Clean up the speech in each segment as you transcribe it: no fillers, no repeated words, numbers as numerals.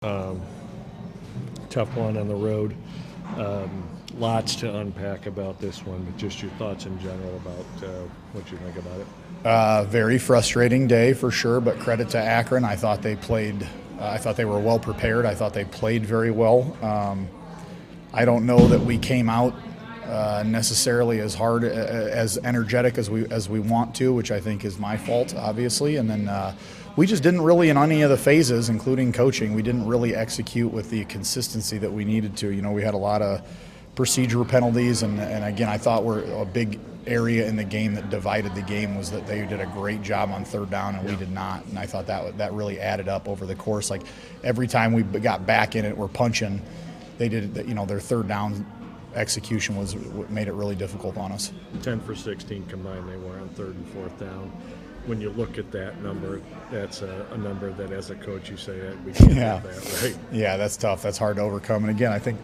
Tough one on the road. Lots to unpack about this one, but just your thoughts in general about what you think about it. Very frustrating day for sure, but credit to Akron. I thought they played. I thought they were well prepared. I thought they played very well. I don't know that we came out necessarily as hard, as energetic as we want to, which I think is my fault, obviously. And then we just didn't really, in any of the phases, including coaching, we didn't really execute with the consistency that we needed to. You know, we had a lot of procedural penalties, and again, I thought we're a big area in the game that divided the game was that they did a great job on third down and we did not. And I thought that really added up over the course. Like every time we got back in it, we're punching. They did, you know, their third down execution was what made it really difficult on us. 10 for 16 combined they were on third and fourth down. When you look at that number, that's a number that as a coach you say, we can't have that, right? Yeah, that's tough. That's hard to overcome. And again, I think,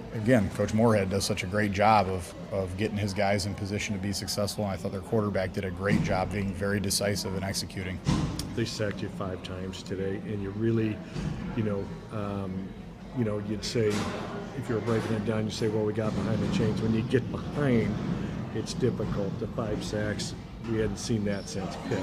Coach Moorhead does such a great job of getting his guys in position to be successful. And I thought their quarterback did a great job being very decisive and executing. They sacked you 5 times today, and you really, you'd say, if you were breaking it down, you say, well, we got behind the chains. When you get behind, it's difficult. The 5 sacks, we hadn't seen that since Pitt.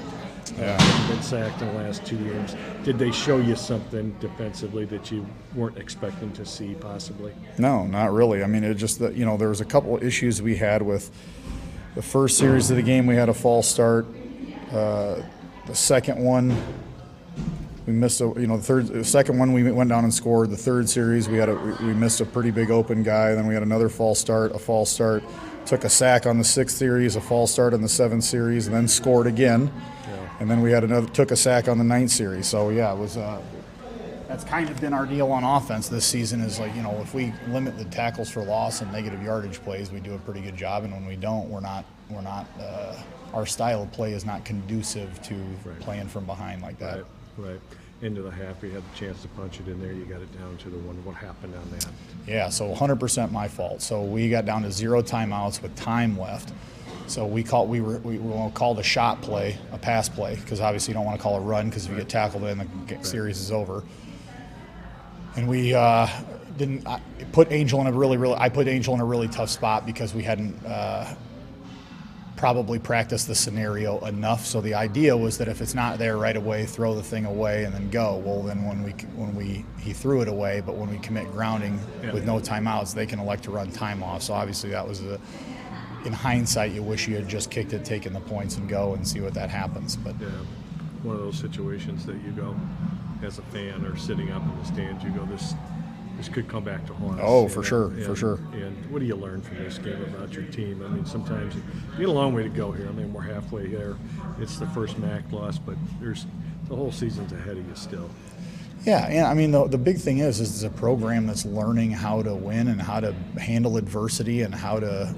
Been sacked in the last 2 years. Did they show you something defensively that you weren't expecting to see possibly? No, not really. I mean, it just that, there was a couple of issues we had with the first series of the game. We had a false start. The second one, we missed the second one we went down and scored. The third series we missed a pretty big open guy. Then we had another false start, took a sack on the 6th series, a false start on the 7th series, and then scored again. And then we had took a sack on the 9th series. So yeah, it was that's kind of been our deal on offense this season. Is like, if we limit the tackles for loss and negative yardage plays, we do a pretty good job. And when we don't, we're not. Our style of play is not conducive to playing from behind like that. Right. Into the half, you had the chance to punch it in there. You got it down to the one. What happened on that? Yeah, so 100% my fault. So we got down to 0 timeouts with time left. So we called a shot play, a pass play, because obviously you don't want to call a run because if you get tackled in, the series is over. And we didn't. I put Angel in a really tough spot because we hadn't probably practiced the scenario enough. So the idea was that if it's not there right away, throw the thing away and then go. Well, then he threw it away, but when we commit grounding with no timeouts, they can elect to run time off. So obviously that was in hindsight, you wish you had just kicked it, taken the points, and go and see what that happens. But yeah, one of those situations that you go as a fan or sitting up in the stands, you go, this could come back to haunt us. Oh, for sure. And what do you learn from this game about your team? I mean, sometimes you get a long way to go here. I mean, we're halfway there. It's the first MAC loss, but there's the whole season's ahead of you still. Yeah, and I mean, the big thing is it's a program that's learning how to win and how to handle adversity and how to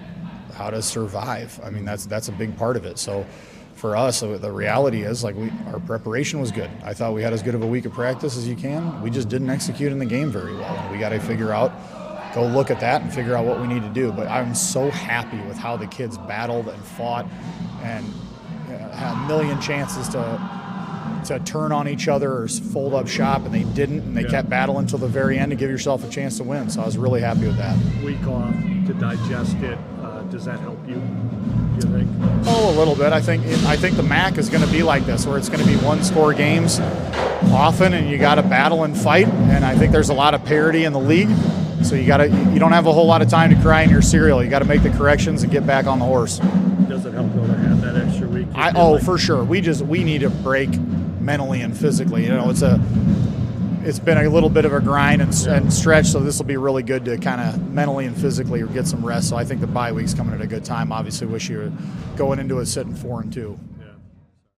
survive. I mean, that's a big part of it. So for us, the reality is our preparation was good. I thought we had as good of a week of practice as you can. We just didn't execute in the game very well. And we got to go look at that and figure out what we need to do. But I'm so happy with how the kids battled and fought and had a million chances to turn on each other or fold up shop, and they didn't, and they kept battling until the very end to give yourself a chance to win. So I was really happy with that. Week off to digest it. Does that help you think? Oh, a little bit. I think the MAC is going to be like this, where it's going to be one-score games often, and you got to battle and fight. And I think there's a lot of parity in the league, so you don't have a whole lot of time to cry in your cereal. You got to make the corrections and get back on the horse. Does it help though to have that extra week? For sure. We need a break mentally and physically. It's been a little bit of a grind and stretch, so this will be really good to kind of mentally and physically get some rest. So I think the bye week's coming at a good time. Obviously, wish you were going into it sitting 4-2.